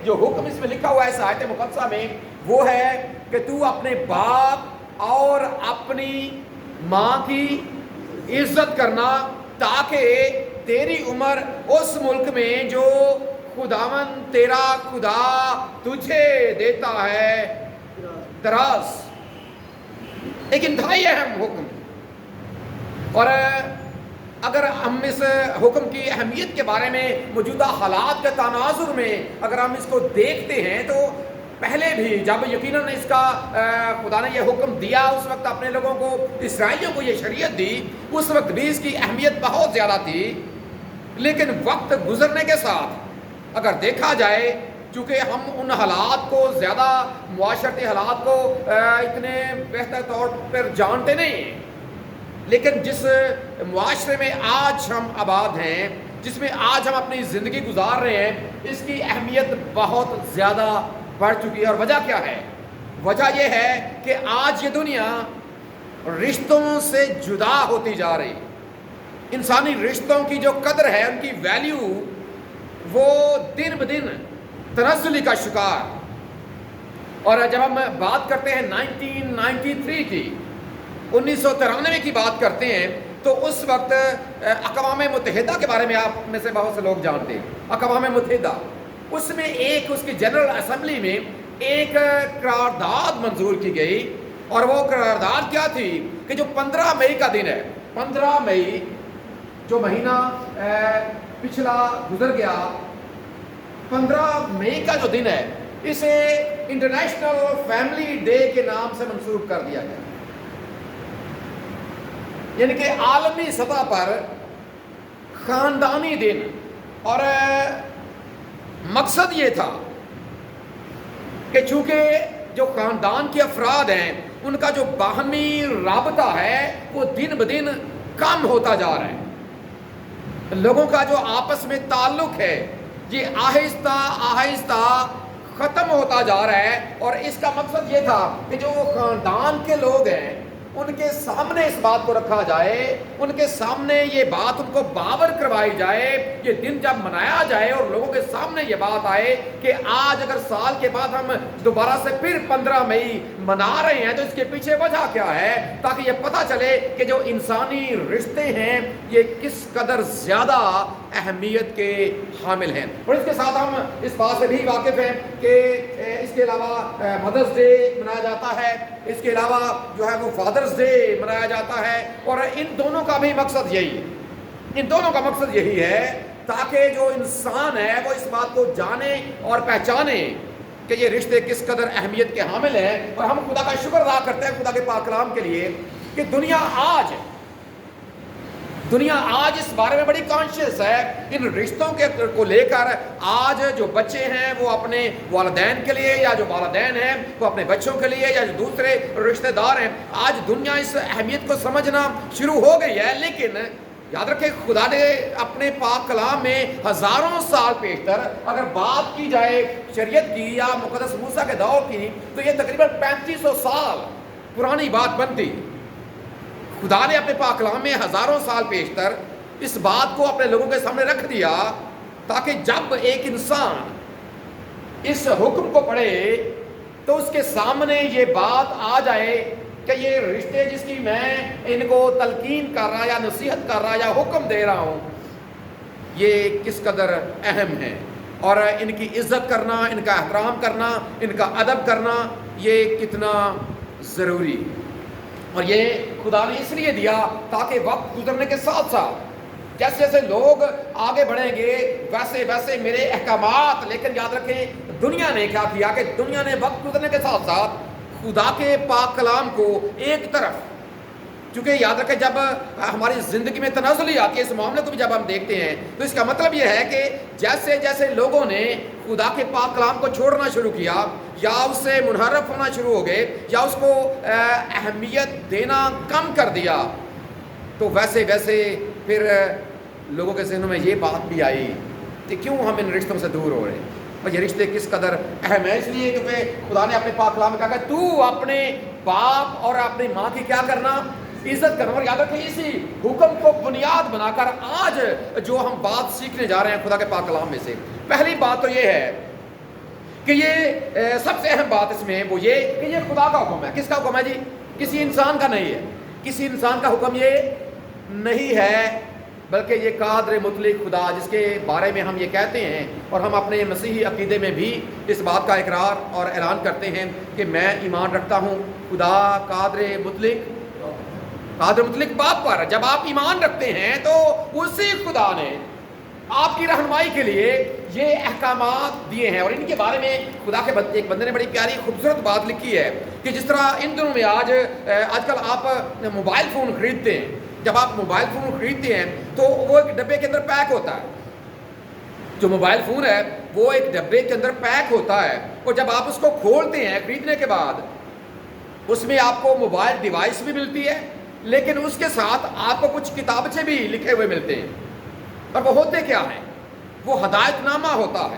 جو حکم اس میں لکھا ہوا ہے اس آیت مقدسہ میں وہ ہے کہ تو اپنے باپ اور اپنی ماں کی عزت کرنا تاکہ تیری عمر اس ملک میں جو خداوند تیرا خدا تجھے دیتا ہے دراز۔ ایک انتہائی اہم حکم، اور اگر ہم اس حکم کی اہمیت کے بارے میں موجودہ حالات کے تناظر میں اگر ہم اس کو دیکھتے ہیں تو پہلے بھی جب یقیناً اس کا خدا نے یہ حکم دیا اس وقت اپنے لوگوں کو، اسرائیلیوں کو یہ شریعت دی، اس وقت بھی اس کی اہمیت بہت زیادہ تھی، لیکن وقت گزرنے کے ساتھ اگر دیکھا جائے چونکہ ہم ان حالات کو زیادہ معاشرتی حالات کو اتنے بہتر طور پر جانتے نہیں ہیں، لیکن جس معاشرے میں آج ہم آباد ہیں، جس میں آج ہم اپنی زندگی گزار رہے ہیں، اس کی اہمیت بہت زیادہ بڑھ چکی ہے۔ اور وجہ کیا ہے؟ وجہ یہ ہے کہ آج یہ دنیا رشتوں سے جدا ہوتی جا رہی، انسانی رشتوں کی جو قدر ہے، ان کی ویلیو وہ دن بدن تنزلی کا شکار۔ اور جب ہم بات کرتے ہیں 1993 کی، 1993 کی بات کرتے ہیں تو اس وقت اقوام متحدہ کے بارے میں آپ میں سے بہت سے لوگ جانتے ہیں۔ اقوام متحدہ، اس میں ایک اس کی جنرل اسمبلی میں ایک قرارداد منظور کی گئی، اور وہ قرارداد کیا تھی کہ جو 15 مئی کا دن ہے، 15 مئی جو مہینہ پچھلا گزر گیا، 15 مئی کا جو دن ہے اسے انٹرنیشنل فیملی ڈے کے نام سے منسوب کر دیا گیا، یعنی کہ عالمی سطح پر خاندانی دن۔ اور مقصد یہ تھا کہ چونکہ جو خاندان کے افراد ہیں ان کا جو باہمی رابطہ ہے وہ دن بدن کم ہوتا جا رہا ہے، لوگوں کا جو آپس میں تعلق ہے یہ آہستہ آہستہ ختم ہوتا جا رہا ہے۔ اور اس کا مقصد یہ تھا کہ جو خاندان کے لوگ ہیں ان کے سامنے اس بات کو رکھا جائے، ان کے سامنے یہ بات ان کو باور کروائی جائے، یہ دن جب منایا جائے اور لوگوں کے سامنے یہ بات آئے کہ آج اگر سال کے بعد ہم دوبارہ سے پھر 15 مئی منا رہے ہیں تو اس کے پیچھے وجہ کیا ہے، تاکہ یہ پتہ چلے کہ جو انسانی رشتے ہیں یہ کس قدر زیادہ اہمیت کے حامل ہیں۔ اور اس کے ساتھ ہم اس بات سے بھی واقف ہیں کہ اس کے علاوہ مدرس ڈے منایا جاتا ہے، اس کے علاوہ جو ہے وہ فادرز ڈے منایا جاتا ہے، اور ان دونوں کا بھی مقصد یہی ہے، ان دونوں کا مقصد یہی ہے تاکہ جو انسان ہے وہ اس بات کو جانے اور پہچانے کہ یہ رشتے کس قدر اہمیت کے حامل ہیں۔ اور ہم خدا کا شکر ادا کرتے ہیں خدا کے پاک کلام کے لیے کہ دنیا آج اس بارے میں بڑی کانشیس ہے، ان رشتوں کے کو لے کر آج جو بچے ہیں وہ اپنے والدین کے لیے، یا جو والدین ہیں وہ اپنے بچوں کے لیے، یا جو دوسرے رشتہ دار ہیں، آج دنیا اس اہمیت کو سمجھنا شروع ہو گئی ہے۔ لیکن یاد رکھیں خدا نے اپنے پاک کلام میں ہزاروں سال پیشتر اگر بات کی جائے شریعت کی یا مقدس موسیٰ کے دور کی تو یہ تقریباً 3500 سال پرانی بات بنتی۔ خدا نے اپنے پاک کلام میں ہزاروں سال پیشتر اس بات کو اپنے لوگوں کے سامنے رکھ دیا تاکہ جب ایک انسان اس حکم کو پڑھے تو اس کے سامنے یہ بات آ جائے کہ یہ رشتے جس کی میں ان کو تلقین کر رہا یا نصیحت کر رہا یا حکم دے رہا ہوں یہ کس قدر اہم ہے، اور ان کی عزت کرنا، ان کا احترام کرنا، ان کا ادب کرنا یہ کتنا ضروری۔ اور یہ خدا نے اس لیے دیا تاکہ وقت گزرنے کے ساتھ ساتھ جیسے جیسے لوگ آگے بڑھیں گے ویسے ویسے میرے احکامات، لیکن یاد رکھیں دنیا نے کیا کیا کہ دنیا نے وقت گزرنے کے ساتھ ساتھ خدا کے پاک کلام کو ایک طرف، چونکہ یاد رکھیں جب ہماری زندگی میں تنزلی آتی ہے اس معاملے کو بھی جب ہم دیکھتے ہیں تو اس کا مطلب یہ ہے کہ جیسے جیسے لوگوں نے خدا کے پاک کلام کو چھوڑنا شروع کیا یا اس سے منحرف ہونا شروع ہو گئے یا اس کو اہمیت دینا کم کر دیا تو ویسے ویسے پھر لوگوں کے ذہنوں میں یہ بات بھی آئی کہ کیوں ہم ان رشتوں سے دور ہو رہے ہیں، اور یہ رشتے کس قدر اہم ہے۔ اس لیے کیونکہ خدا نے اپنے پاک کلام میں کہا کہ تو اپنے باپ اور اپنی ماں کی کیا کرنا، عزت کرنا۔ اور یاد رکھیں اسی حکم کو بنیاد بنا کر آج جو ہم بات سیکھنے جا رہے ہیں خدا کے پاک کلام میں سے، پہلی بات تو یہ ہے کہ یہ سب سے اہم بات اس میں وہ یہ کہ یہ خدا کا حکم ہے. کس کا حکم ہے جی؟ کسی انسان کا نہیں ہے. کسی انسان کا حکم یہ نہیں ہے، بلکہ یہ قادر مطلق خدا جس کے بارے میں ہم یہ کہتے ہیں اور ہم اپنے مسیحی عقیدے میں بھی اس بات کا اقرار اور اعلان کرتے ہیں کہ میں ایمان رکھتا ہوں خدا قادر مطلق باپ پر. جب آپ ایمان رکھتے ہیں تو اسی خدا نے آپ کی رہنمائی کے لیے یہ احکامات دیے ہیں. اور ان کے بارے میں خدا کے ایک بندے نے بڑی پیاری خوبصورت بات لکھی ہے کہ جس طرح ان دنوں میں آج کل آپ موبائل فون خریدتے ہیں. جب آپ موبائل فون خریدتے ہیں تو وہ ایک ڈبے کے اندر پیک ہوتا ہے. جو موبائل فون ہے وہ ایک ڈبے کے اندر پیک ہوتا ہے، اور جب آپ اس کو کھولتے ہیں خریدنے کے بعد اس میں آپ کو موبائل ڈیوائس بھی ملتی ہے، لیکن اس کے ساتھ آپ کو کچھ کتابچے بھی لکھے ہوئے ملتے ہیں. اور وہ ہوتے کیا ہیں؟ وہ ہدایت نامہ ہوتا ہے،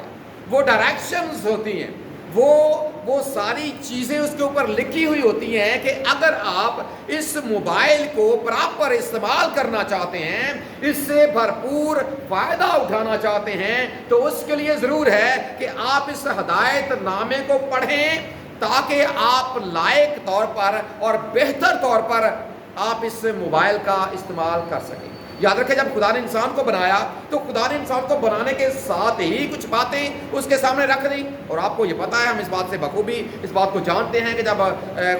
وہ ڈائریکشنز ہوتی ہیں، وہ ساری چیزیں اس کے اوپر لکھی ہوئی ہوتی ہیں کہ اگر آپ اس موبائل کو پراپر استعمال کرنا چاہتے ہیں، اس سے بھرپور فائدہ اٹھانا چاہتے ہیں، تو اس کے لیے ضرور ہے کہ آپ اس ہدایت نامے کو پڑھیں تاکہ آپ لائق طور پر اور بہتر طور پر آپ اس موبائل کا استعمال کر سکیں. یاد رکھیں جب خدا نے انسان کو بنایا تو خدا نے انسان کو بنانے کے ساتھ ہی کچھ باتیں اس کے سامنے رکھ دی. اور آپ کو یہ پتا ہے، ہم اس بات سے بخوبی اس بات کو جانتے ہیں کہ جب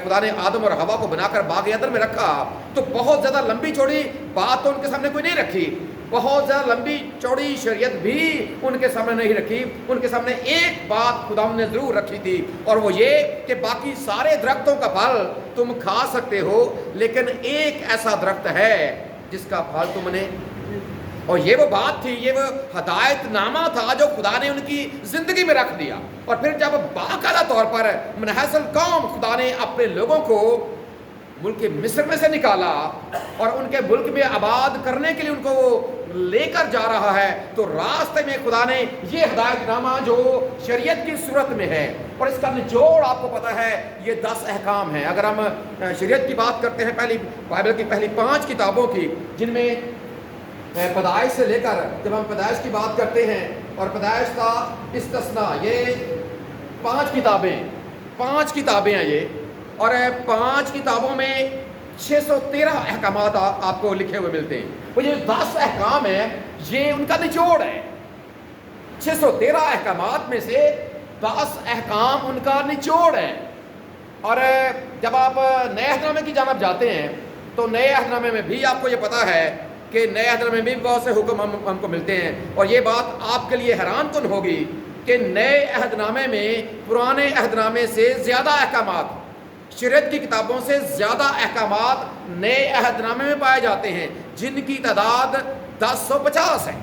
خدا نے آدم اور حوا کو بنا کر باغ عدن میں رکھا تو بہت زیادہ لمبی چوڑی بات تو ان کے سامنے کوئی نہیں رکھی. بہت زیادہ لمبی چوڑی شریعت بھی ان کے سامنے نہیں رکھی. ان کے سامنے ایک بات خدا نے ضرور رکھی تھی، اور وہ یہ کہ باقی سارے درختوں کا پھل تم کھا سکتے ہو، لیکن ایک ایسا درخت ہے جس کا پھل تم نے. اور یہ وہ بات تھی، یہ وہ ہدایت نامہ تھا جو خدا نے ان کی زندگی میں رکھ دیا. اور پھر جب باقاعدہ طور پر منحصر قوم خدا نے اپنے لوگوں کو ملک مصر میں سے نکالا اور ان کے ملک میں آباد کرنے کے لیے ان کو لے کر جا رہا ہے، تو راستے میں خدا نے یہ ہدایت نامہ جو شریعت کی صورت میں ہے، اور اس کا نچوڑ آپ کو پتا ہے یہ 10 احکام ہیں. اگر ہم شریعت کی بات کرتے ہیں، بائبل کی پہلی 5 کتابوں کی، جن میں پیدائش سے لے کر جب ہم پیدائش کی بات کرتے ہیں اور پیدائش کا استثناء، یہ 5 کتابیں ہیں یہ، اور 5 کتابوں میں 613 احکامات آپ کو لکھے ہوئے ملتے ہیں. وہ یہ 10 احکام ہیں، یہ ان کا نچوڑ ہے. 613 احکامات میں سے 10 احکام ان کا نچوڑ ہے. اور جب آپ نئے عہد نامے کی جانب جاتے ہیں تو نئے عہد نامے میں بھی آپ کو یہ پتا ہے کہ نئے عہد نامے میں بھی بہت سے حکم ہم کو ملتے ہیں. اور یہ بات آپ کے لیے حیران کن ہوگی کہ نئے عہد نامے میں پرانے عہد نامے سے زیادہ احکامات، شریعت کی کتابوں سے زیادہ احکامات نئے عہد نامے میں پائے جاتے ہیں، جن کی تعداد 1050 ہے.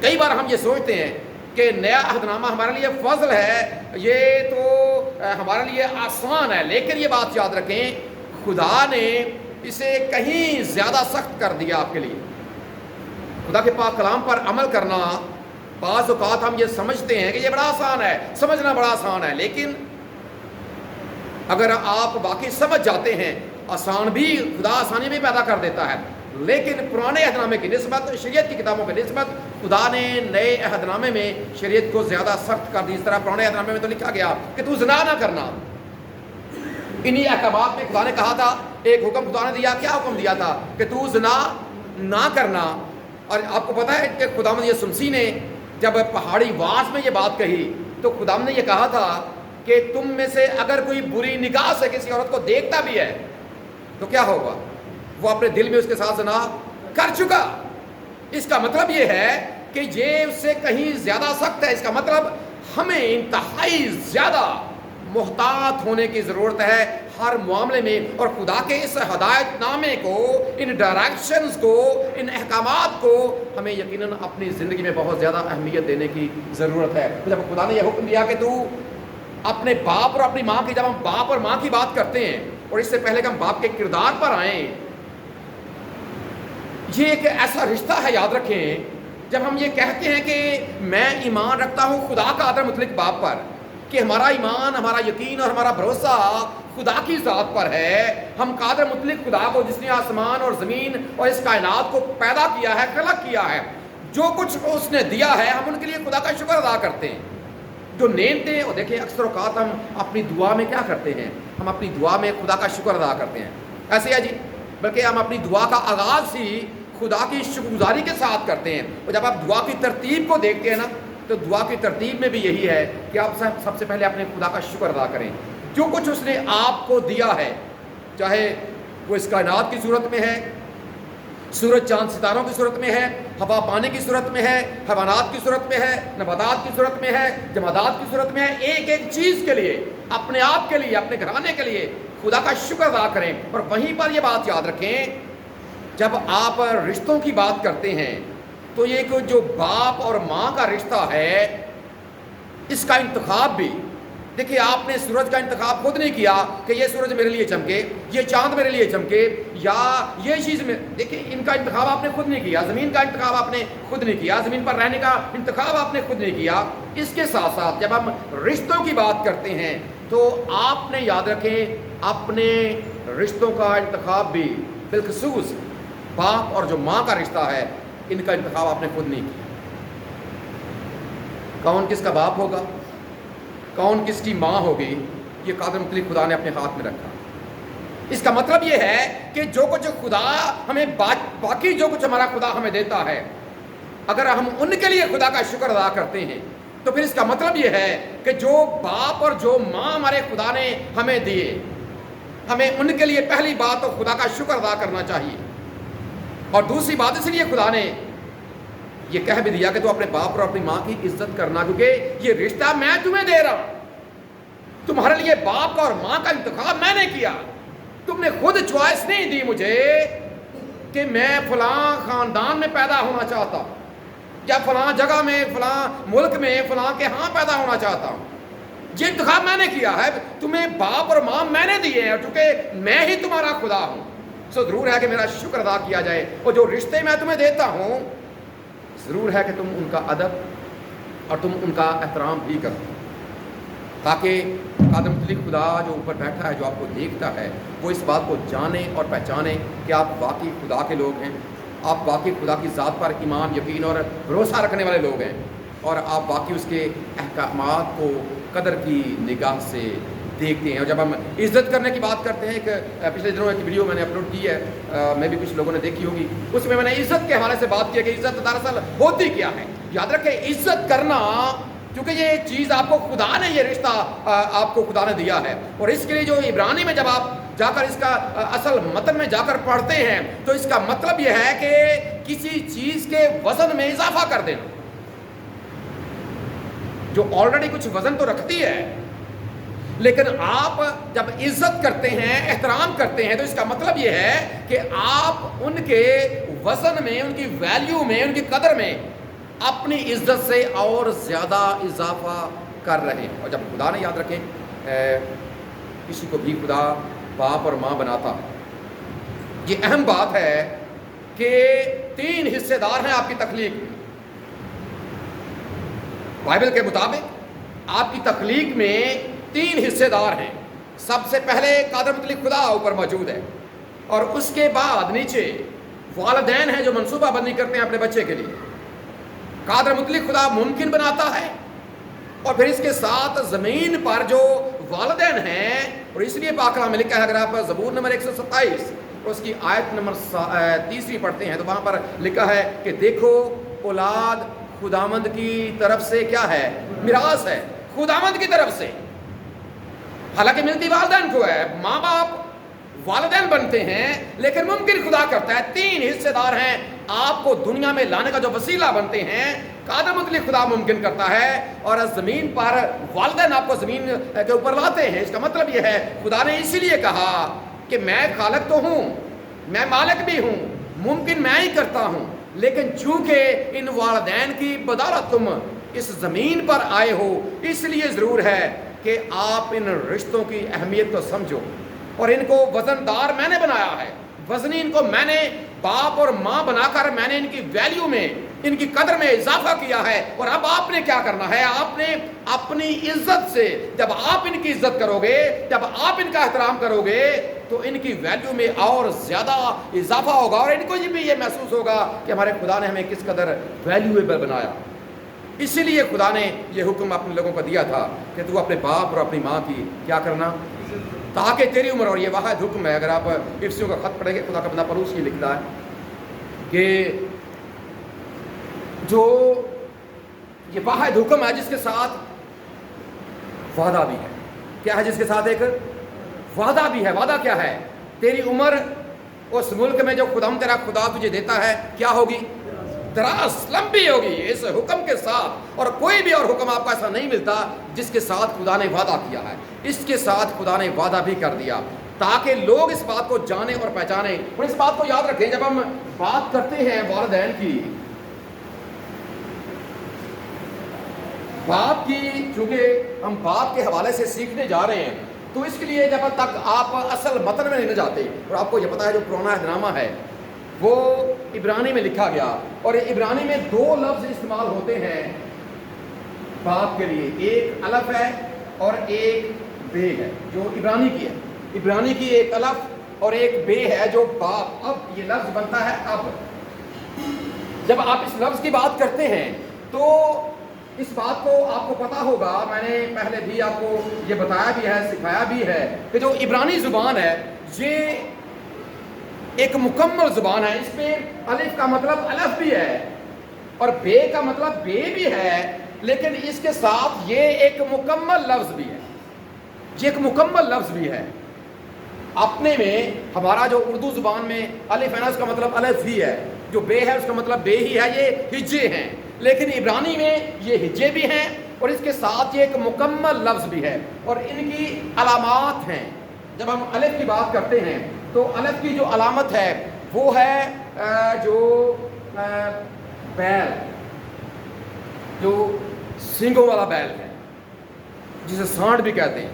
کئی بار ہم یہ سوچتے ہیں کہ نیا عہد نامہ ہمارے لیے فضل ہے، یہ تو ہمارے لیے آسان ہے، لیکن یہ بات یاد رکھیں خدا نے اسے کہیں زیادہ سخت کر دیا آپ کے لیے. خدا کے پاک کلام پر عمل کرنا بعض اوقات ہم یہ سمجھتے ہیں کہ یہ بڑا آسان ہے، سمجھنا بڑا آسان ہے، لیکن اگر آپ واقعی سمجھ جاتے ہیں، آسان بھی خدا آسانی بھی پیدا کر دیتا ہے، لیکن پرانے عہد نامے کی نسبت، شریعت کی کتابوں کی نسبت خدا نے نئے عہد نامے میں شریعت کو زیادہ سخت کر دی. اس طرح پرانے عہد نامے میں تو لکھا گیا کہ تو زنا نہ کرنا. انہی احکامات میں خدا نے کہا تھا، ایک حکم خدا نے دیا. کیا حکم دیا تھا؟ کہ تو زنا نہ کرنا. اور آپ کو پتا ہے کہ خداوند یسوع مسیح نے جب پہاڑی واس میں یہ بات کہی تو خداوند نے یہ کہا تھا کہ تم میں سے اگر کوئی بری نگاہ سے کسی عورت کو دیکھتا بھی ہے تو کیا ہوگا؟ وہ اپنے دل میں اس کے ساتھ زنا کر چکا. اس کا مطلب یہ ہے کہ یہ اس سے کہیں زیادہ سخت ہے. اس کا مطلب ہمیں انتہائی زیادہ محتاط ہونے کی ضرورت ہے ہر معاملے میں، اور خدا کے اس ہدایت نامے کو، ان ڈائریکشنز کو، ان احکامات کو ہمیں یقیناً اپنی زندگی میں بہت زیادہ اہمیت دینے کی ضرورت ہے. جب خدا نے یہ حکم دیا کہ تو اپنے باپ اور اپنی ماں کی، جب ہم باپ اور ماں کی بات کرتے ہیں اور اس سے پہلے کہ ہم باپ کے کردار پر آئیں، یہ ایک ایسا رشتہ ہے، یاد رکھیں. جب ہم یہ کہتے ہیں کہ میں ایمان رکھتا ہوں خدا کا قادر مطلق باپ پر، کہ ہمارا ایمان، ہمارا یقین اور ہمارا بھروسہ خدا کی ذات پر ہے، ہم قادر مطلق خدا کو، جس نے آسمان اور زمین اور اس کائنات کو پیدا کیا ہے، خلق کیا ہے، جو کچھ اس نے دیا ہے، ہم ان کے لیے خدا کا شکر ادا کرتے ہیں. جو نعمتیں، اور دیکھیں اکثر اوقات ہم اپنی دعا میں کیا کرتے ہیں، ہم اپنی دعا میں خدا کا شکر ادا کرتے ہیں، ایسے ہے جی، بلکہ ہم اپنی دعا کا آغاز ہی خدا کی شکر گزاری کے ساتھ کرتے ہیں. اور جب آپ دعا کی ترتیب کو دیکھتے ہیں نا، تو دعا کی ترتیب میں بھی یہی ہے کہ آپ سب سے پہلے اپنے خدا کا شکر ادا کریں. جو کچھ اس نے آپ کو دیا ہے، چاہے وہ اس کائنات کی صورت میں ہے، سورج چاند ستاروں کی صورت میں ہے، ہوا پانی کی صورت میں ہے، حیوانات کی صورت میں ہے، نباتات کی صورت میں ہے، جمادات کی صورت میں ہے، ایک ایک چیز کے لیے، اپنے آپ کے لیے، اپنے گھرانے کے لیے خدا کا شکر ادا کریں. اور وہیں پر یہ بات یاد رکھیں، جب آپ رشتوں کی بات کرتے ہیں تو یہ کہ جو باپ اور ماں کا رشتہ ہے، اس کا انتخاب بھی، دیکھیے آپ نے سورج کا انتخاب خود نہیں کیا کہ یہ سورج میرے لیے چمکے، یہ چاند میرے لیے چمکے، یا یہ چیز میں، دیکھیں ان کا انتخاب آپ نے خود نہیں کیا. زمین کا انتخاب آپ نے خود نہیں کیا، زمین پر رہنے کا انتخاب آپ نے خود نہیں کیا. اس کے ساتھ ساتھ جب ہم رشتوں کی بات کرتے ہیں تو آپ نے یاد رکھیں اپنے رشتوں کا انتخاب بھی، بالخصوص باپ اور جو ماں کا رشتہ ہے، ان کا انتخاب آپ نے خود نہیں کیا. کون کس کا باپ ہوگا، کون کس کی ماں ہوگی، یہ قادر مطلق خدا نے اپنے ہاتھ میں رکھا. اس کا مطلب یہ ہے کہ جو کچھ خدا ہمیں باقی جو کچھ ہمارا خدا ہمیں دیتا ہے، اگر ہم ان کے لیے خدا کا شکر ادا کرتے ہیں تو پھر اس کا مطلب یہ ہے کہ جو باپ اور جو ماں ہمارے خدا نے ہمیں دیے، ہمیں ان کے لیے پہلی بات تو خدا کا شکر ادا کرنا چاہیے. اور دوسری بات اس لیے خدا نے یہ کہہ بھی دیا کہ تو اپنے باپ اور اپنی ماں کی عزت کرنا، کیونکہ یہ رشتہ میں تمہیں دے رہا ہوں. تمہارے لیے باپ اور ماں کا انتخاب میں نے کیا. تم نے خود چوائس نہیں دی مجھے کہ میں فلاں خاندان میں پیدا ہونا چاہتا ہوں، یا فلاں جگہ میں، فلاں ملک میں، فلاں کے ہاں پیدا ہونا چاہتا ہوں. یہ انتخاب میں نے کیا ہے. تمہیں باپ اور ماں میں نے دیے ہیں، چونکہ میں ہی تمہارا خدا ہوں. سو ضرور ہے کہ میرا شکر ادا کیا جائے، اور جو رشتے میں تمہیں دیتا ہوں ضرور ہے کہ تم ان کا ادب اور تم ان کا احترام بھی کرو، تاکہ قادر مطلق خدا جو اوپر بیٹھا ہے، جو آپ کو دیکھتا ہے، وہ اس بات کو جانے اور پہچانے کہ آپ واقعی خدا کے لوگ ہیں، آپ واقعی خدا کی ذات پر ایمان، یقین اور بھروسہ رکھنے والے لوگ ہیں، اور آپ واقعی اس کے احکامات کو قدر کی نگاہ سے دیکھتے ہیں. اور جب ہم عزت کرنے کی بات کرتے ہیں، کہ پچھلے دنوں ایک ویڈیو میں نے اپلوڈ کی ہے، میں بھی کچھ لوگوں نے دیکھی ہوگی، اس میں نے عزت کے حوالے سے بات کی کہ عزت دراصل ہوتی کیا ہے. یاد رکھیں عزت کرنا، کیونکہ یہ چیز آپ کو خدا نے، یہ رشتہ آپ کو خدا نے دیا ہے. اور اس کے لیے جو عبرانی میں جب آپ جا کر اس کا اصل متن میں جا کر پڑھتے ہیں تو اس کا مطلب یہ ہے کہ کسی چیز کے وزن میں اضافہ کر دینا، جو آلریڈی کچھ وزن تو رکھتی ہے، لیکن آپ جب عزت کرتے ہیں، احترام کرتے ہیں، تو اس کا مطلب یہ ہے کہ آپ ان کے وزن میں، ان کی ویلیو میں، ان کی قدر میں اپنی عزت سے اور زیادہ اضافہ کر رہے ہیں. اور جب خدا نے، یاد رکھیں کسی کو بھی خدا باپ اور ماں بناتا، یہ اہم بات ہے کہ 3 حصے دار ہیں آپ کی تخلیق میں. بائبل کے مطابق آپ کی تخلیق میں 3 حصے دار ہیں. سب سے پہلے قادر مطلق خدا اوپر موجود ہے، اور اس کے بعد نیچے والدین ہیں جو منصوبہ بندی کرتے ہیں اپنے بچے کے لیے. قادر مطلق خدا ممکن بناتا ہے، اور پھر اس کے ساتھ زمین پر جو والدین ہیں، اور اس لیے پاک کلام میں لکھا ہے، اگر آپ زبور نمبر 127 اور اس کی آیت نمبر 3 پڑھتے ہیں تو وہاں پر لکھا ہے کہ دیکھو اولاد خداوند کی طرف سے کیا ہے، میراث ہے، خداوند کی طرف سے. حالانکہ ملتی والدین کو ہے، ماں باپ والدین بنتے ہیں، لیکن ممکن خدا کرتا ہے. 3 حصے دار ہیں آپ کو دنیا میں لانے کا جو وسیلہ بنتے ہیں، قادر مطلق خدا ممکن کرتا ہے. اور زمین پر والدین آپ کو زمین کے اوپر لاتے ہیں. اس کا مطلب یہ ہے خدا نے اسی لیے کہا کہ میں خالق تو ہوں، میں مالک بھی ہوں، ممکن میں ہی کرتا ہوں، لیکن چونکہ ان والدین کی بدولت تم اس زمین پر آئے ہو، اس لیے ضرور ہے کہ آپ ان رشتوں کی اہمیت کو سمجھو. اور ان کو وزن دار میں نے بنایا ہے، وزنی ان کو میں نے باپ اور ماں بنا کر میں نے ان کی ویلیو میں، ان کی قدر میں اضافہ کیا ہے. اور اب آپ نے کیا کرنا ہے، آپ نے اپنی عزت سے، جب آپ ان کی عزت کرو گے، جب آپ ان کا احترام کرو گے، تو ان کی ویلیو میں اور زیادہ اضافہ ہوگا، اور ان کو بھی یہ محسوس ہوگا کہ ہمارے خدا نے ہمیں کس قدر ویلیویبل بنایا. اسی لیے خدا نے یہ حکم اپنے لوگوں کو دیا تھا کہ تو اپنے باپ اور اپنی ماں کی کیا کرنا، تاکہ تیری عمر، اور یہ واحد حکم ہے. اگر آپ افسیوں کا خط پڑھیں گے، خدا کا بندہ پولس یہ لکھتا ہے کہ جو یہ واحد حکم ہے جس کے ساتھ وعدہ بھی ہے. کیا ہے جس کے ساتھ ایک وعدہ بھی ہے؟ وعدہ کیا ہے؟ تیری عمر اس ملک میں جو خدا تیرا خدا تجھے دیتا ہے کیا ہوگی؟ دراز، لمبی ہوگی اس حکم کے ساتھ. اور کوئی بھی اور حکم آپ کو ایسا نہیں ملتا جس کے ساتھ خدا نے وعدہ کیا ہے. اس کے ساتھ خدا نے وعدہ بھی کر دیا تاکہ لوگ اس بات کو جانیں اور پہچانیں. اور اس بات کو یاد رکھیں، جب ہم بات کرتے ہیں والدین کی، باپ کی، چونکہ ہم باپ کے حوالے سے سیکھنے جا رہے ہیں، تو اس کے لیے جب تک آپ اصل متن میں نہیں جاتے، اور آپ کو یہ پتا ہے جو پرانا اہدنامہ ہے وہ عبرانی میں لکھا گیا، اور عبرانی میں 2 لفظ استعمال ہوتے ہیں باپ کے لیے، ایک الف ہے اور ایک بے ہے جو عبرانی کی ہے. عبرانی کی ایک الف اور ایک بے ہے جو باپ. اب یہ لفظ بنتا ہے اب. جب آپ اس لفظ کی بات کرتے ہیں تو اس بات کو آپ کو پتا ہوگا، میں نے پہلے بھی آپ کو یہ بتایا بھی ہے، سکھایا بھی ہے کہ جو عبرانی زبان ہے یہ ایک مکمل زبان ہے. اس میں الف کا مطلب الف بھی ہے اور بے کا مطلب بے بھی ہے، لیکن اس کے ساتھ یہ ایک مکمل لفظ بھی ہے. یہ ایک مکمل لفظ بھی ہے. اپنے میں ہمارا جو اردو زبان میں الف ہے نا، اس کا مطلب الف ہی ہے، جو بے ہے اس کا مطلب بے ہی ہے، یہ ہجے ہیں. لیکن عبرانی میں یہ ہجے بھی ہیں اور اس کے ساتھ یہ ایک مکمل لفظ بھی ہے، اور ان کی علامات ہیں. جب ہم الف کی بات کرتے ہیں تو الف کی جو علامت ہے وہ ہے جو بیل، جو سینگوں والا بیل ہے، جسے سانڈ بھی کہتے ہیں.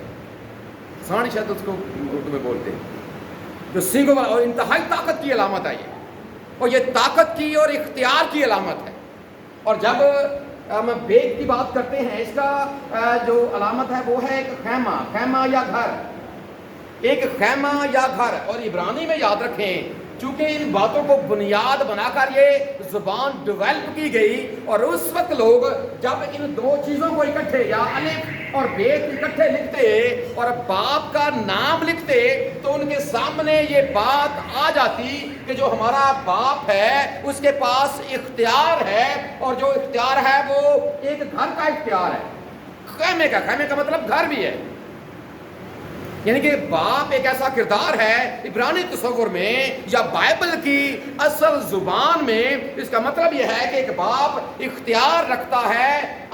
سانڈ شاید اس کو اردو میں بولتے ہیں، جو سینگوں والا، اور انتہائی طاقت کی علامت ہے یہ، اور یہ طاقت کی اور اختیار کی علامت ہے. اور جب ہم بیگ کی بات کرتے ہیں، اس کا جو علامت ہے وہ ہے ایک خیمہ، خیمہ یا گھر، ایک خیمہ یا گھر. اور عبرانی میں یاد رکھیں، چونکہ ان باتوں کو بنیاد بنا کر یہ زبان ڈیولپ کی گئی، اور اس وقت لوگ جب ان 2 چیزوں کو اکٹھے، یا الف اور بے اکٹھے لکھتے اور باپ کا نام لکھتے، تو ان کے سامنے یہ بات آ جاتی کہ جو ہمارا باپ ہے اس کے پاس اختیار ہے، اور جو اختیار ہے وہ ایک گھر کا اختیار ہے، خیمے کا. خیمے کا مطلب گھر بھی ہے. یعنی کہ باپ ایک ایسا کردار ہے عبرانی تصور میں یا بائبل کی اصل زبان میں. اس کا مطلب یہ ہے کہ ایک باپ اختیار رکھتا ہے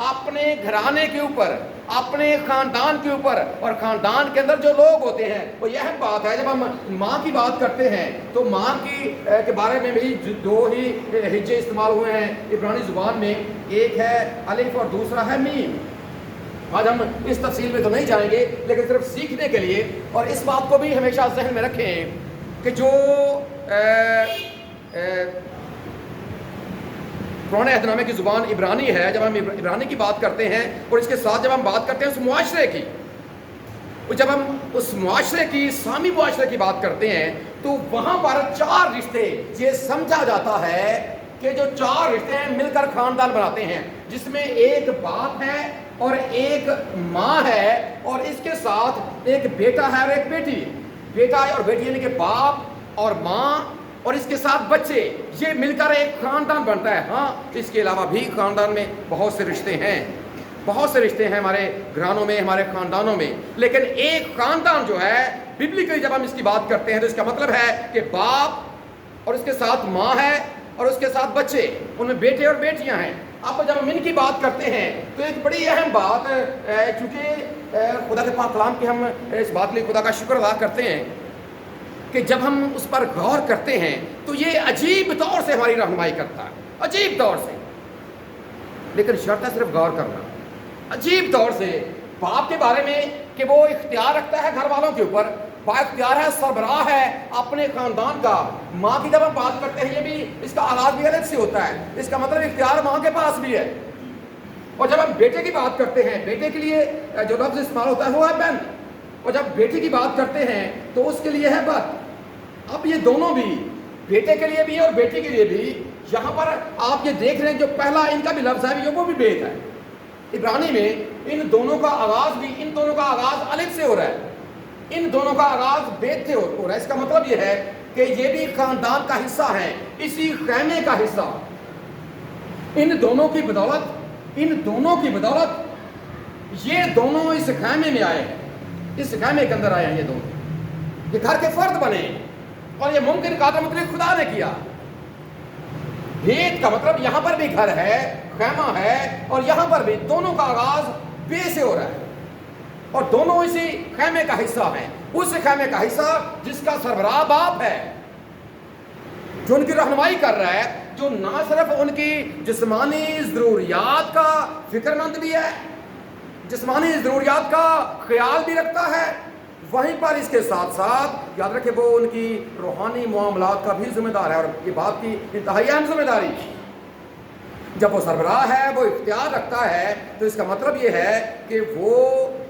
اپنے گھرانے کے اوپر، اپنے خاندان کے اوپر، اور خاندان کے اندر جو لوگ ہوتے ہیں وہ یہ بات ہے. جب ہم ماں کی بات کرتے ہیں تو ماں کی کے بارے میں بھی 2 ہی ہجے استعمال ہوئے ہیں عبرانی زبان میں، ایک ہے الف اور دوسرا ہے میم. آج ہم اس تفصیل میں تو نہیں جائیں گے، لیکن صرف سیکھنے کے لیے. اور اس بات کو بھی ہمیشہ ذہن میں رکھیں کہ جو پرانے عہد کی زبان عبرانی ہے، جب ہم عبرانی کی بات کرتے ہیں اور اس کے ساتھ جب ہم بات کرتے ہیں اس معاشرے کی، جب ہم اس معاشرے کی، سامی معاشرے کی بات کرتے ہیں، تو وہاں پر 4 رشتے یہ سمجھا جاتا ہے کہ جو 4 رشتے ہیں مل کر خاندان بناتے ہیں، جس میں ایک باپ ہے اور ایک ماں ہے، اور اس کے ساتھ ایک بیٹا ہے اور ایک بیٹی. بیٹا ہے اور بیٹی، یعنی کہ باپ اور ماں اور اس کے ساتھ بچے، یہ مل کر ایک خاندان بنتا ہے. ہاں، اس کے علاوہ بھی خاندان میں بہت سے رشتے ہیں، بہت سے رشتے ہیں ہمارے گھرانوں میں، ہمارے خاندانوں میں. لیکن ایک خاندان جو ہے ببلیکلی جب ہم اس کی بات کرتے ہیں تو اس کا مطلب ہے کہ باپ اور اس کے ساتھ ماں ہے اور اس کے ساتھ بچے، ان میں بیٹے اور بیٹیاں ہیں. اب جب ہم ان کی بات کرتے ہیں تو ایک بڑی اہم بات، چونکہ خدا کے پاک کلام کی ہم اس بات کے لیے خدا کا شکر ادا کرتے ہیں کہ جب ہم اس پر غور کرتے ہیں تو یہ عجیب طور سے ہماری رہنمائی کرتا ہے، عجیب طور سے. لیکن شرط ہے صرف غور کرنا. عجیب طور سے باپ کے بارے میں کہ وہ اختیار رکھتا ہے گھر والوں کے اوپر، با اختیار ہے، سربراہ ہے اپنے خاندان کا. ماں کی جب ہم بات کرتے ہیں، یہ بھی اس کا آغاز بھی الگ سے ہوتا ہے، اس کا مطلب اختیار ماں کے پاس بھی ہے. اور جب ہم بیٹے کی بات کرتے ہیں، بیٹے کے لیے جو لفظ استعمال ہوتا ہے وہ ہے بہن، اور جب بیٹی کی بات کرتے ہیں تو اس کے لیے ہے بت. اب یہ دونوں بھی بیٹے کے لیے بھی ہے اور بیٹی کے لیے بھی. یہاں پر آپ یہ دیکھ رہے ہیں جو پہلا ان کا بھی لفظ ہے وہ بھی بیت ہے. عبرانی میں ان دونوں کا آغاز الف سے ہو رہا ہے. ان دونوں کا آغاز بیت سے ہو رہا ہے. اس کا مطلب یہ ہے کہ یہ بھی خاندان کا حصہ ہے, اسی خیمے کا حصہ. ان دونوں کی بدولت یہ دونوں اس خیمے میں آئے ہیں, اس خیمے کے اندر آئے ہیں. یہ دونوں یہ گھر کے فرد بنے, اور یہ ممکن قادر مطلق خدا نے کیا. بیت کا مطلب یہاں پر بھی گھر ہے, خیمہ ہے, اور یہاں پر بھی دونوں کا آغاز بے سے ہو رہا ہے, اور دونوں اسی خیمے کا حصہ ہیں. اس خیمے کا حصہ جس کا سربراہ باپ ہے, جو ان کی رہنمائی کر رہا ہے, جو نہ صرف ان کی جسمانی ضروریات کا فکر مند بھی ہے, جسمانی ضروریات کا خیال بھی رکھتا ہے, وہیں پر اس کے ساتھ ساتھ یاد رکھے وہ ان کی روحانی معاملات کا بھی ذمہ دار ہے. اور یہ بات کی انتہائی اہم ذمہ داری, جب وہ سربراہ ہے, وہ اختیار رکھتا ہے, تو اس کا مطلب یہ ہے کہ وہ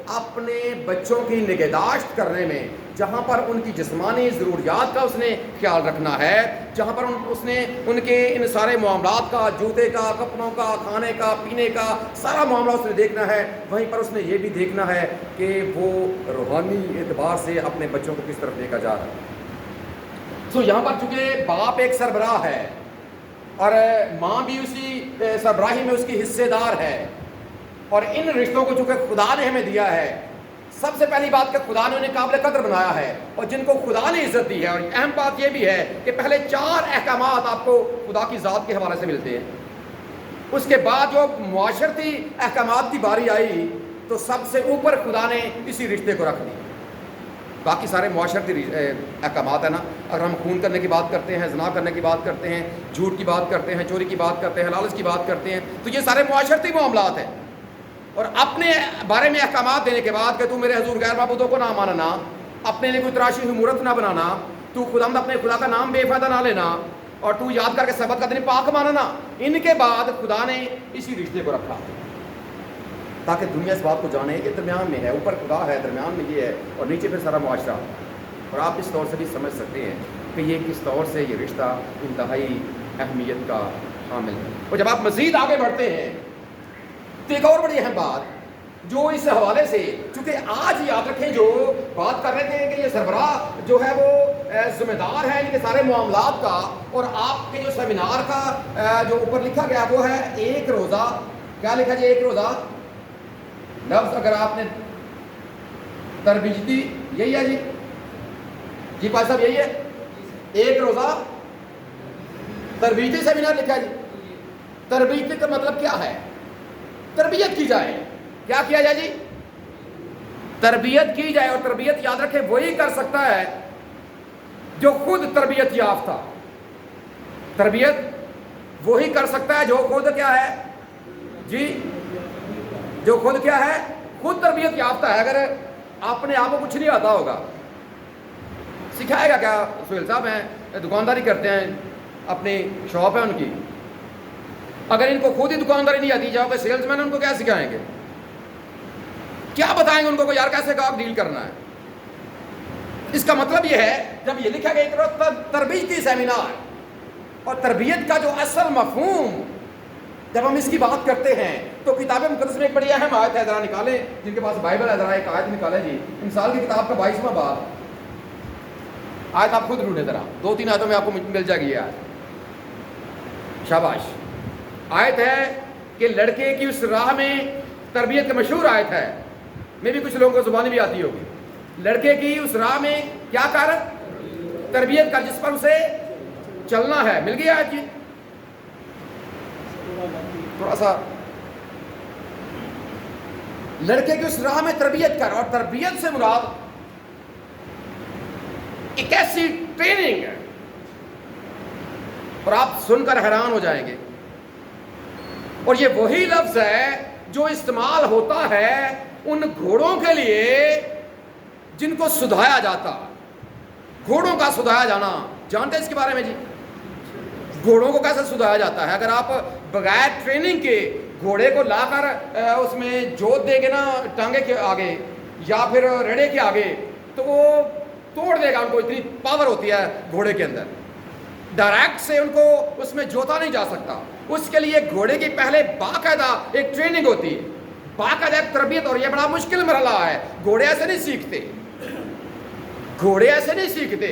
اپنے بچوں کی نگہداشت کرنے میں, جہاں پر ان کی جسمانی ضروریات کا اس نے خیال رکھنا ہے, جہاں پر اس نے ان کے ان سارے معاملات کا, جوتے کا, کپڑوں کا, کھانے کا, پینے کا سارا معاملہ اس نے دیکھنا ہے, وہیں پر اس نے یہ بھی دیکھنا ہے کہ وہ روحانی اعتبار سے اپنے بچوں کو کس طرف لے کر جا رہا ہے. یہاں پر چونکہ باپ ایک سربراہ ہے اور ماں بھی اسی سربراہی میں اس کی حصے دار ہے, اور ان رشتوں کو چونکہ خدا نے ہمیں دیا ہے, سب سے پہلی بات کہ خدا نے انہیں قابل قدر بنایا ہے, اور جن کو خدا نے عزت دی ہے. اور اہم بات یہ بھی ہے کہ پہلے 4 احکامات آپ کو خدا کی ذات کے حوالے سے ملتے ہیں. اس کے بعد جو معاشرتی احکامات کی باری آئی تو سب سے اوپر خدا نے اسی رشتے کو رکھ دی. باقی سارے معاشرتی احکامات ہیں نا, اگر ہم خون کرنے کی بات کرتے ہیں, زنا کرنے کی بات کرتے ہیں, جھوٹ کی بات کرتے ہیں, چوری کی بات کرتے ہیں, لالچ کی بات کرتے ہیں, تو یہ سارے معاشرتی معاملات ہیں. اور اپنے بارے میں احکامات دینے کے بعد کہ تو میرے حضور غیر معبودوں کو نہ ماننا, اپنے لیے کوئی تراشی ہوئی مورت نہ بنانا, تو خداوند اپنے خدا کا نام بے فائدہ نہ لینا, اور تو یاد کر کے سبت کا دن پاک ماننا. ان کے بعد خدا نے اسی رشتے کو رکھا تاکہ دنیا اس بات کو جانے کہ درمیان میں ہے, اوپر خدا ہے, درمیان میں یہ ہے, اور نیچے پھر سارا معاشرہ. اور آپ اس طور سے بھی سمجھ سکتے ہیں کہ یہ کس طور سے یہ رشتہ انتہائی اہمیت کا حامل ہے. اور جب آپ مزید آگے بڑھتے ہیں تو ایک اور بڑی اہم بات جو اس حوالے سے, چونکہ آج یاد رکھیں جو بات کر رہے تھے کہ یہ سربراہ جو ہے وہ ذمہ دار ہے ان کے سارے معاملات کا, اور آپ کے جو سیمینار کا جو اوپر لکھا گیا وہ ہے 1 روزہ. کیا لکھا جی؟ 1 روزہ لفظ اگر آپ نے تربیت دی, یہی ہے جی پاس صاحب, یہی ہے 1 روزہ تربیتی سیمینار لکھا جی. تربیت کا مطلب کیا ہے؟ تربیت کی جائے. کیا کیا جائے جی؟ تربیت کی جائے. اور تربیت یاد رکھیں وہی کر سکتا ہے جو خود تربیت یافتہ. تربیت وہی کر سکتا ہے جو خود کیا ہے جی, جو خود کیا ہے, خود تربیت یافتہ ہے. اگر اپنے آپ کو کچھ نہیں آتا ہوگا, سکھائے گا کیا؟ سہیل صاحب ہیں, دکانداری کرتے ہیں, اپنی شاپ ہے ان کی, اگر ان کو خود ہی دکانداری نہیں آتی, جاؤ کہ سیلز مین, ان کو کیا سکھائیں گے؟ کیا بتائیں گے ان کو یار کیسے گاہک ڈیل کرنا ہے؟ اس کا مطلب یہ ہے جب یہ لکھا گیا ایک تربیتی سیمینار, اور تربیت کا جو اصل مفہوم جب ہم اس کی بات کرتے ہیں تو کتاب مقدس میں ایک بڑی اہم آیت ہے, ذرا نکالیں جن کے پاس بائبل ہے, ذرا ایک آیت نکالیں جی. مثال کی کتاب کا 22واں باب, آیت آپ خود ڈھونڈیں, ذرا 2-3 آیتوں میں آپ کو مل جائے گی آیت. شاباش. آیت ہے کہ لڑکے کی اس راہ میں, تربیت کی مشہور آیت ہے, میں بھی کچھ لوگوں کو زبانی بھی آتی ہوگی. لڑکے کی اس راہ میں کیا کر؟ تربیت کا, جس پر اسے چلنا ہے. مل گیا آیت جی؟ تھوڑا سا لڑکے کی اس راہ میں تربیت کر, اور تربیت سے مراد ایک ایسی ٹریننگ ہے, اور آپ سن کر حیران ہو جائیں گے. اور یہ وہی لفظ ہے جو استعمال ہوتا ہے ان گھوڑوں کے لیے جن کو سدھایا جاتا. گھوڑوں کا سدھایا جانا جانتے ہیں اس کے بارے میں جی؟ گھوڑوں کو کیسے سدھایا جاتا ہے؟ اگر آپ بغیر ٹریننگ کے گھوڑے کو لا کر اس میں جوت دے گے نا ٹانگے کے آگے یا پھر ریڑے کے آگے, تو وہ توڑ دے گا ان کو, اتنی پاور ہوتی ہے گھوڑے کے اندر. ڈائریکٹ سے ان کو اس میں جوتا نہیں جا سکتا. اس کے لیے گھوڑے کی پہلے باقاعدہ ایک ٹریننگ ہوتی ہے, باقاعدہ ایک تربیت, اور یہ بڑا مشکل مرحلہ ہے. گھوڑے ایسے نہیں سیکھتے, گھوڑے ایسے نہیں سیکھتے,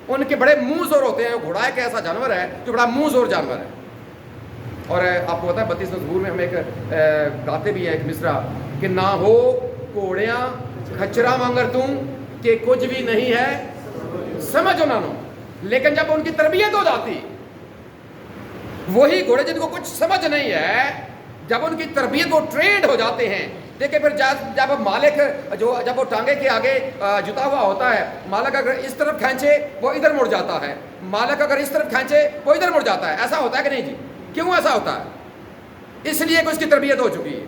ان کے بڑے منہ زور ہوتے ہیں. گھوڑا ایک ایسا جانور ہے جو بڑا منہ زور جانور ہے. اور آپ کو پتا ہے 32 زبور میں ہم ایک گاتے بھی ہیں ایک مصرع کہ نہ ہو گھوڑیاں کھچرا مانگر توں کہ کچھ بھی نہیں ہے سمجھ انہوں نے. لیکن جب ان کی تربیت ہو جاتی, وہی گھوڑے جن کو کچھ سمجھ نہیں ہے, جب ان کی تربیت وہ ٹرینڈ ہو جاتے ہیں, دیکھیں پھر جب مالک جب وہ ٹانگے کے آگے جتا ہوا ہوتا ہے, مالک اگر اس طرف کھینچے وہ ادھر مڑ جاتا ہے, مالک اگر اس طرف کھینچے وہ ادھر مڑ جاتا ہے. ایسا ہوتا ہے کہ نہیں جی؟ کیوں ایسا ہوتا ہے؟ اس لیے کہ اس کی تربیت ہو چکی ہے,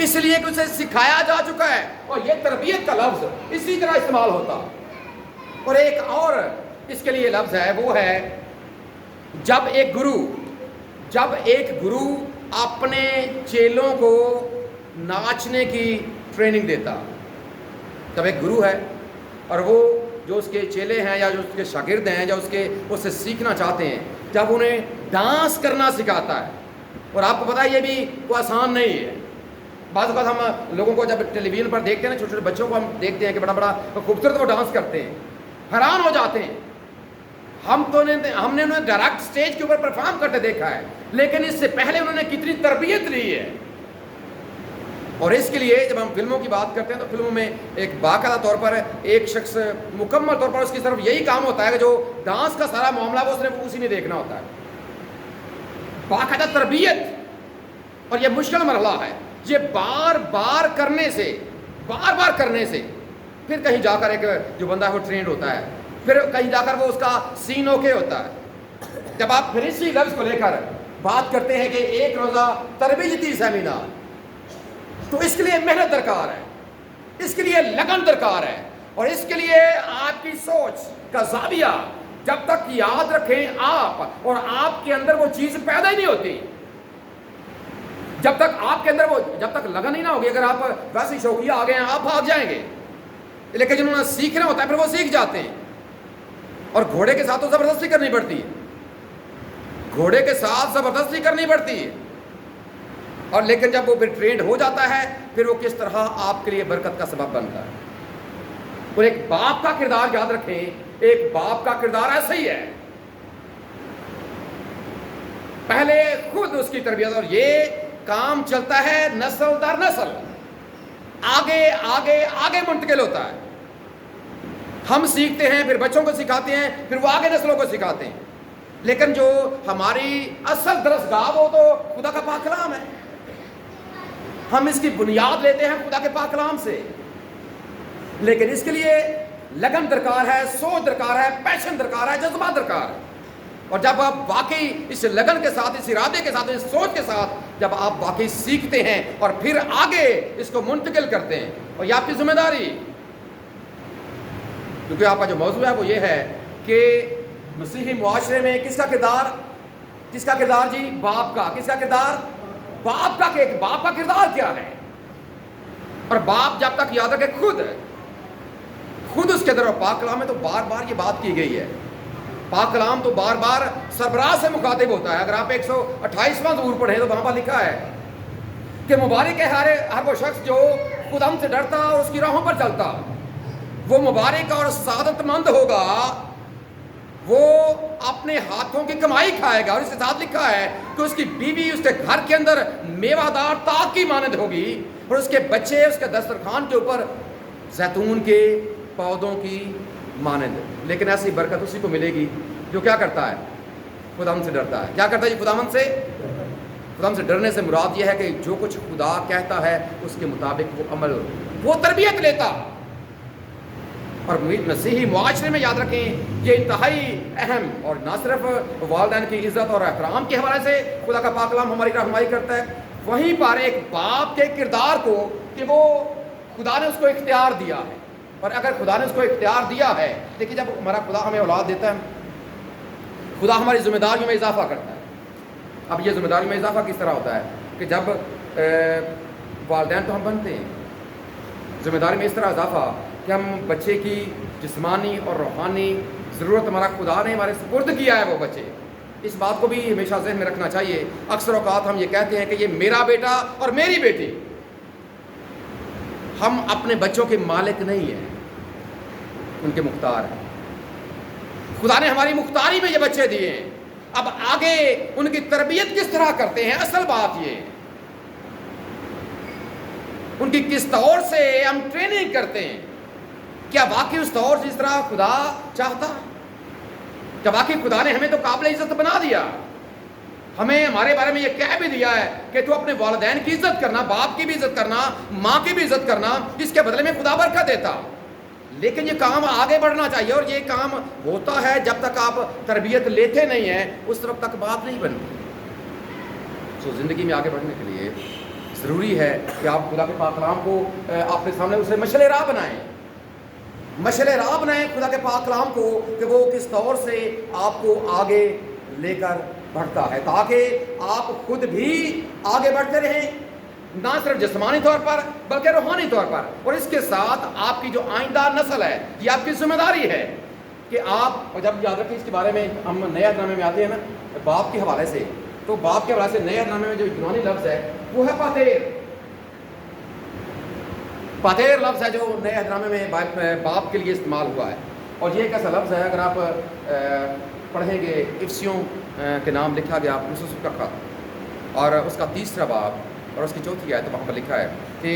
اس لیے کہ اسے سکھایا جا چکا ہے. اور یہ تربیت کا لفظ اسی طرح استعمال ہوتا. اور ایک اور اس کے لیے لفظ ہے, وہ ہے جب ایک گرو اپنے چیلوں کو ناچنے کی ٹریننگ دیتا. جب ایک گرو ہے اور وہ جو اس کے چیلے ہیں یا جو اس کے شاگرد ہیں یا اس سے سیکھنا چاہتے ہیں, جب انہیں ڈانس کرنا سکھاتا ہے. اور آپ کو پتا ہے یہ بھی کوئی آسان نہیں ہے. بعض اوقات ہم لوگوں کو جب ٹیلی ویژن پر دیکھتے ہیں نا, چھوٹے چھوٹے بچوں کو ہم دیکھتے ہیں کہ بڑا بڑا خوبصورت وہ ڈانس کرتے ہیں, حیران ہو جاتے ہیں. ہم نے انہیں ڈائریکٹ اسٹیج کے اوپر پرفارم کرتے دیکھا ہے, لیکن اس سے پہلے انہوں نے کتنی تربیت لی ہے. اور اس کے لیے جب ہم فلموں کی بات کرتے ہیں تو فلموں میں ایک باقاعدہ طور پر ایک شخص مکمل طور پر اس کی طرف یہی کام ہوتا ہے کہ جو ڈانس کا سارا معاملہ وہ اس نے اسی نے دیکھنا ہوتا ہے. باقاعدہ تربیت, اور یہ مشکل مرحلہ ہے. یہ بار بار کرنے سے پھر کہیں جا کر ایک جو بندہ ہے وہ ٹرینڈ ہوتا ہے, پھر کہیں جا کر وہ اس کا سین اوکے ہوتا ہے. جب آپ پھر اسی لفظ کو لے کر بات کرتے ہیں کہ ایک روزہ تربیتی سیمینار, تو اس کے لیے محنت درکار ہے, اس کے لیے لگن درکار ہے, اور اس کے لیے آپ کی سوچ کا زاویہ جب تک یاد رکھیں آپ, اور آپ کے اندر وہ چیز پیدا ہی نہیں ہوتی, جب تک آپ کے اندر وہ جب تک لگن ہی نہ ہوگی. اگر آپ ویسے شوقیہ آ گئے ہیں آپ بھاگ جائیں گے, لیکن جنہوں نے سیکھنا ہوتا ہے پھر وہ سیکھ جاتے ہیں. اور گھوڑے کے ساتھ تو زبردستی کرنی پڑتی ہے, گھوڑے کے ساتھ زبردستی کرنی پڑتی ہے. اور لیکن جب وہ پھر ٹرینڈ ہو جاتا ہے پھر وہ کس طرح آپ کے لیے برکت کا سبب بنتا ہے. اور ایک باپ کا کردار یاد رکھیں, ایک باپ کا کردار ایسا ہی ہے, پہلے خود اس کی تربیت, اور یہ کام چلتا ہے نسل در نسل, آگے آگے آگے منتقل ہوتا ہے. ہم سیکھتے ہیں, پھر بچوں کو سکھاتے ہیں, پھر وہ آگے نسلوں کو سکھاتے ہیں. لیکن جو ہماری اصل درسگاہ وہ تو خدا کا پاک کلام ہے. ہم اس کی بنیاد لیتے ہیں خدا کے پاک کلام سے. لیکن اس کے لیے لگن درکار ہے, سوچ درکار ہے, پیشن درکار ہے, جذبہ درکار ہے. اور جب آپ واقعی اس لگن کے ساتھ, اس ارادے کے ساتھ, اس سوچ کے ساتھ جب آپ واقعی سیکھتے ہیں اور پھر آگے اس کو منتقل کرتے ہیں, اور یہ آپ کی ذمہ داری, کیونکہ آپ کا جو موضوع ہے وہ یہ ہے کہ مسیحی معاشرے میں کس کا کردار جی؟ باپ کا. کس کا کردار؟ باپ کا. کہ باپ کا کردار کیا ہے؟ اور باپ جب تک یاد رکھے خود اس کے اندر, پاک کلام میں تو بار بار یہ بات کی گئی ہے, پاک کلام تو بار بار سربراہ سے مخاطب ہوتا ہے. اگر آپ 128واں زبور پڑھیں تو وہاں پر لکھا ہے کہ مبارک ہے ہر وہ شخص جو خدا سے ڈرتا اور اس کی راہوں پر چلتا, وہ مبارک اور سعادت مند ہوگا, وہ اپنے ہاتھوں کی کمائی کھائے گا. اور اس کے ساتھ لکھا ہے کہ اس کی بیوی اس کے گھر کے اندر میوہ دار تاک کی مانند ہوگی, اور اس کے بچے اس کے دسترخوان کے اوپر زیتون کے پودوں کی مانند. لیکن ایسی برکت اسی کو ملے گی جو کیا کرتا ہے؟ خداوند سے ڈرتا ہے. کیا کرتا ہے جی؟ خداوند سے ڈرنے سے مراد یہ ہے کہ جو کچھ خدا کہتا ہے اس کے مطابق وہ عمل, وہ تربیت لیتا. اور مسیحی معاشرے میں یاد رکھیں یہ انتہائی اہم, اور نہ صرف والدین کی عزت اور احترام کے حوالے سے خدا کا پاک کلام ہماری رہنمائی کرتا ہے, وہیں پر ایک باپ کے کردار کو کہ وہ خدا نے اس کو اختیار دیا ہے. اور اگر خدا نے اس کو اختیار دیا ہے, دیکھیے جب ہمارا خدا ہمیں اولاد دیتا ہے, خدا ہماری ذمہ داریوں میں اضافہ کرتا ہے. اب یہ ذمہ داریوں میں اضافہ کس طرح ہوتا ہے کہ جب والدین تو ہم بنتے ہیں, ذمہ داری میں اس طرح اضافہ کہ ہم بچے کی جسمانی اور روحانی ضرورت ہمارا خدا نے ہمارے سپرد کیا ہے وہ بچے. اس بات کو بھی ہمیشہ ذہن میں رکھنا چاہیے. اکثر اوقات ہم یہ کہتے ہیں کہ یہ میرا بیٹا اور میری بیٹی. ہم اپنے بچوں کے مالک نہیں ہیں, ان کے مختار ہیں. خدا نے ہماری مختاری میں یہ بچے دیے ہیں. اب آگے ان کی تربیت کس طرح کرتے ہیں, اصل بات یہ ہے ان کی کس طور سے ہم ٹریننگ کرتے ہیں. کیا واقعی اس طور جس طرح خدا چاہتا؟ کیا واقعی خدا نے ہمیں تو قابل عزت بنا دیا؟ ہمیں ہمارے بارے میں یہ کہہ بھی دیا ہے کہ تو اپنے والدین کی عزت کرنا, باپ کی بھی عزت کرنا, ماں کی بھی عزت کرنا, اس کے بدلے میں خدا برکت دیتا. لیکن یہ کام آگے بڑھنا چاہیے, اور یہ کام ہوتا ہے جب تک آپ تربیت لیتے نہیں ہیں, اس وقت تک بات نہیں بنتی. تو زندگی میں آگے بڑھنے کے لیے ضروری ہے کہ آپ خدا کے پاک کلام کو اپنے سامنے اسے مشعل راہ بنائیں. مشعل راہ بنائیں خدا کے پاک کلام کو کہ وہ کس طور سے آپ کو آگے لے کر بڑھتا ہے, تاکہ آپ خود بھی آگے بڑھتے رہیں, نہ صرف جسمانی طور پر بلکہ روحانی طور پر. اور اس کے ساتھ آپ کی جو آئندہ نسل ہے, یہ آپ کی ذمہ داری ہے کہ آپ, اور جب یاد رکھیں اس کے بارے میں ہم نئے عہد نامے میں آتے ہیں نا باپ کے حوالے سے, تو باپ کے حوالے سے نئے عہد نامے میں جو یونانی لفظ ہے وہ ہے پاتیر. پاتیر لفظ ہے جو نئے عہد نامے میں باپ کے لیے استعمال ہوا ہے. اور یہ ایک ایسا لفظ ہے, اگر آپ پڑھیں گے افسیوں کے نام لکھا گیا یوسف کا خط, اور اس کا 3 باب اور اس کی 4 آیت وہاں پر لکھا ہے کہ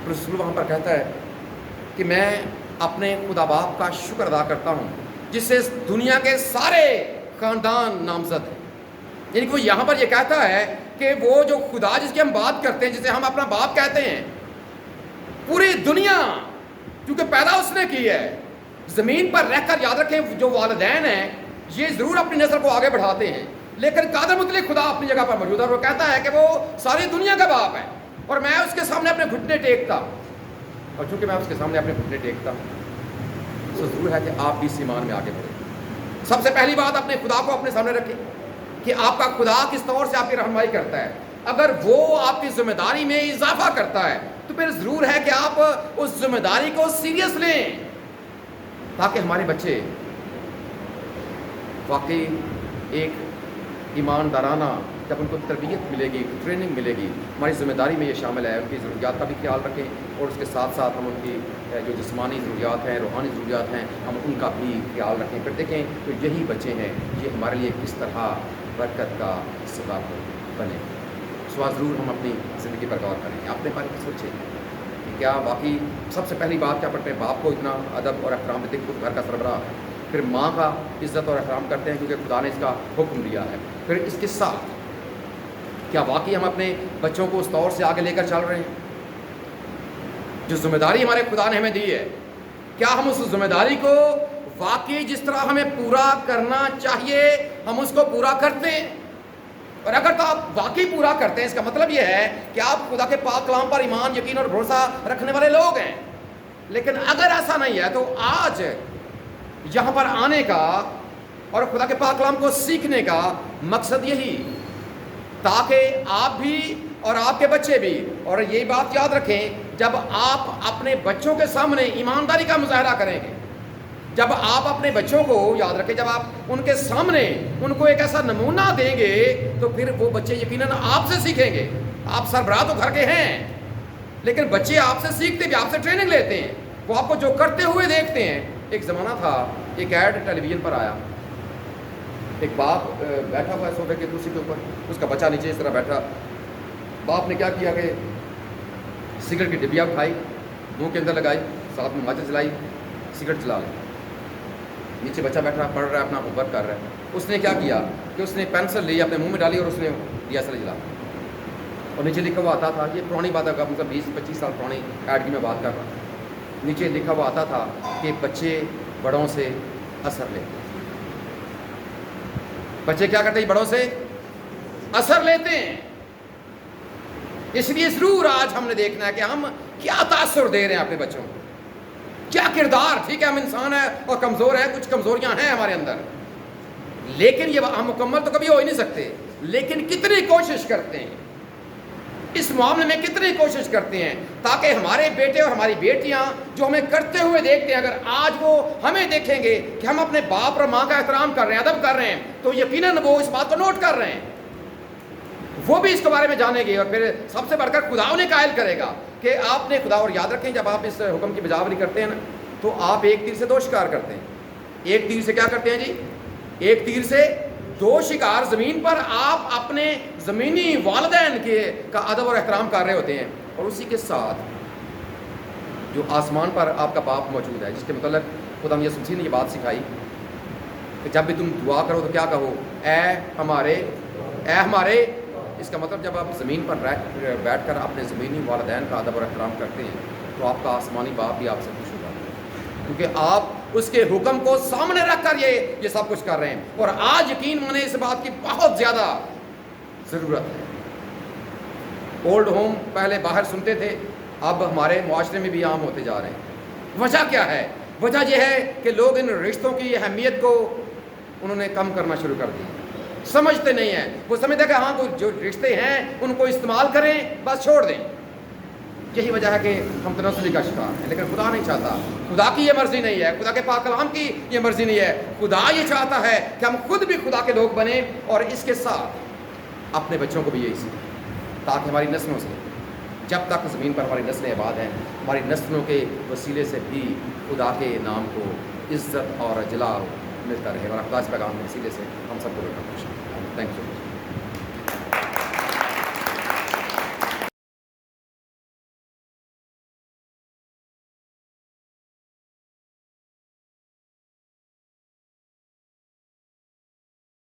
رسول وہاں پر کہتا ہے کہ میں اپنے خدا باپ کا شکر ادا کرتا ہوں جس سے دنیا کے سارے خاندان نامزد ہیں. یعنی کہ وہ یہاں پر یہ کہتا ہے کہ وہ جو خدا جس کی ہم بات کرتے ہیں, جسے ہم اپنا باپ کہتے ہیں, پوری دنیا کیونکہ پیدا اس نے کی ہے, زمین پر رہ کر یاد رکھیں جو والدین ہیں یہ ضرور اپنی نسل کو آگے بڑھاتے ہیں, لیکن قادر مطلق خدا اپنی جگہ پر موجود ہے. اور وہ کہتا ہے کہ وہ ساری دنیا کا باپ ہے, اور میں اس کے سامنے اپنے گھٹنے ٹیکتا, اور چونکہ میں اس کے سامنے اپنے گھٹنے ٹیکتا تو ضرور ہے کہ آپ بھی اس ایمان میں آگے بڑھیں. سب سے پہلی بات اپنے خدا کو اپنے سامنے رکھیں کہ آپ کا خدا کس طور سے آپ کی رہنمائی کرتا ہے. اگر وہ آپ کی ذمہ داری میں اضافہ کرتا ہے تو پھر ضرور ہے کہ آپ اس ذمہ داری کو سیریس لیں, تاکہ ہمارے بچے واقعی ایک ایماندارانہ, جب ان کو تربیت ملے گی, ٹریننگ ملے گی, ہماری ذمہ داری میں یہ شامل ہے ان کی ضروریات کا بھی خیال رکھیں, اور اس کے ساتھ ساتھ ہم ان کی جو جسمانی ضروریات ہیں, روحانی ضروریات ہیں, ہم ان کا بھی خیال رکھیں. پھر دیکھیں تو یہی بچے ہیں یہ ہمارے لیے کس طرح برکت کا سبب بنے. اس بات ضرور ہم اپنی زندگی پر غور کریں, اپنے بارے میں سوچیں کہ کیا واقعی سب سے پہلی بات کیا اپنے باپ کو اتنا ادب اور احترام دیتے ہیں, خود گھر کا سربراہ ہے, پھر ماں کا عزت اور احترام کرتے ہیں کیونکہ خدا نے اس کا حکم دیا ہے. پھر اس کے ساتھ کیا واقعی ہم اپنے بچوں کو اس طور سے آگے لے کر چل رہے ہیں جو ذمہ داری ہمارے خدا نے ہمیں دی ہے, کیا ہم اس ذمہ داری کو واقعی جس طرح ہمیں پورا کرنا چاہیے ہم اس کو پورا کرتے ہیں؟ اور اگر تو آپ واقعی پورا کرتے ہیں اس کا مطلب یہ ہے کہ آپ خدا کے پاک کلام پر ایمان, یقین اور بھروسہ رکھنے والے لوگ ہیں. لیکن اگر ایسا نہیں ہے تو آج یہاں پر آنے کا اور خدا کے پاک کلام کو سیکھنے کا مقصد یہی, تاکہ آپ بھی اور آپ کے بچے بھی, اور یہی بات یاد رکھیں جب آپ اپنے بچوں کے سامنے ایمانداری کا مظاہرہ کریں گے, جب آپ اپنے بچوں کو یاد رکھیں, جب آپ ان کے سامنے ان کو ایک ایسا نمونہ دیں گے تو پھر وہ بچے یقیناً آپ سے سیکھیں گے. آپ سربراہ تو گھر کے ہیں, لیکن بچے آپ سے سیکھتے بھی, آپ سے ٹریننگ لیتے ہیں, وہ آپ کو جو کرتے ہوئے دیکھتے ہیں. ایک زمانہ تھا ایک ایڈ ٹیلی ویژن پر آیا, ایک باپ بیٹھا ہوا ہے صوفے کے کرسی کے اوپر, اس کا بچہ نیچے اس طرح بیٹھا. باپ نے کیا کیا کہ سگریٹ کی ڈبیا اٹھائی, منہ کے اندر لگائی, ساتھ میں ماچس جلائی, سگریٹ جلا لی. نیچے بچہ بیٹھا پڑھ رہا ہے, اپنا ہوم ورک کر رہا ہے. اس نے کیا کیا کہ اس نے پینسل لی, اپنے منہ میں ڈالی اور اس نے دیا سل جلا. اور نیچے لکھا ہوا آتا تھا, یہ پرانی بات ہے, مطلب 20-25 سال پرانی ایڈ کی میں بات کر رہا ہوں. نیچے لکھا ہوا آتا تھا کہ بچے بڑوں سے اثر لیتے ہیں. بچے کیا کرتے ہیں؟ بڑوں سے اثر لیتے ہیں. اس لیے ضرور آج ہم نے دیکھنا ہے کہ ہم کیا تاثر دے رہے ہیں اپنے بچوں کو, کیا کردار. ٹھیک ہے ہم انسان ہیں اور کمزور ہیں, کچھ کمزوریاں ہیں ہمارے اندر, لیکن یہ ہم مکمل تو کبھی ہو ہی نہیں سکتے, لیکن کتنی کوشش کرتے ہیں اس معاملے میں کتنی کوشش کرتے ہیں تاکہ ہمارے بیٹے اور ہماری بیٹیاں جو ہمیں کرتے ہوئے دیکھتے ہیں، اگر آج وہ ہمیں دیکھیں گے کہ ہم اپنے باپ اور ماں کا احترام کر رہے ہیں، ادب کر رہے ہیں، تو یقیناً وہ اس بات کو نوٹ کر رہے ہیں، وہ بھی اس کے بارے میں جانیں گے، اور پھر سب سے بڑھ کر خدا انہیں قائل کرے گا کہ آپ نے خدا، اور یاد رکھیں جب آپ اس حکم کی بجاوری کرتے ہیں نا تو آپ ایک تیر سے دو شکار کرتے ہیں۔ ایک تیر سے کیا کرتے ہیں جی؟ ایک تیر سے دو شکار۔ زمین پر آپ اپنے زمینی والدین کا ادب اور احترام کر رہے ہوتے ہیں، اور اسی کے ساتھ جو آسمان پر آپ کا باپ موجود ہے، جس کے متعلق خدا یسوع مسیح نے یہ بات سکھائی کہ جب بھی تم دعا کرو تو کیا کہو؟ اے ہمارے۔ اس کا مطلب جب آپ زمین پر بیٹھ کر اپنے زمینی والدین کا ادب اور احترام کرتے ہیں تو آپ کا آسمانی باپ بھی آپ سے خوش ہوگا، کیونکہ آپ اس کے حکم کو سامنے رکھ کر یہ سب کچھ کر رہے ہیں۔ اور آج یقین مانے اس بات کی بہت زیادہ ضرورت ہے۔ اولڈ ہوم پہلے باہر سنتے تھے، اب ہمارے معاشرے میں بھی عام ہوتے جا رہے ہیں۔ وجہ کیا ہے؟ وجہ یہ ہے کہ لوگ ان رشتوں کی اہمیت کو انہوں نے کم کرنا شروع کر دیا، سمجھتے نہیں ہیں۔ وہ سمجھتے کہ ہاں جو رشتے ہیں ان کو استعمال کریں، بس چھوڑ دیں۔ یہی وجہ ہے کہ ہم تناسلی کا شکار ہیں، لیکن خدا نہیں چاہتا، خدا کی یہ مرضی نہیں ہے، خدا کے پاک کلام کی یہ مرضی نہیں ہے۔ خدا یہ چاہتا ہے کہ ہم خود بھی خدا کے لوگ بنیں، اور اس کے ساتھ اپنے بچوں کو بھی یہی سکھائیں، تاکہ ہماری نسلوں سے، جب تک زمین پر ہماری نسلیں آباد ہیں، ہماری نسلوں کے وسیلے سے بھی خدا کے نام کو عزت اور جلال ملتا رہے، اور خدا اس پیغام کے وسیلے سے ہم سب کو خوش ہیں۔ Thank you.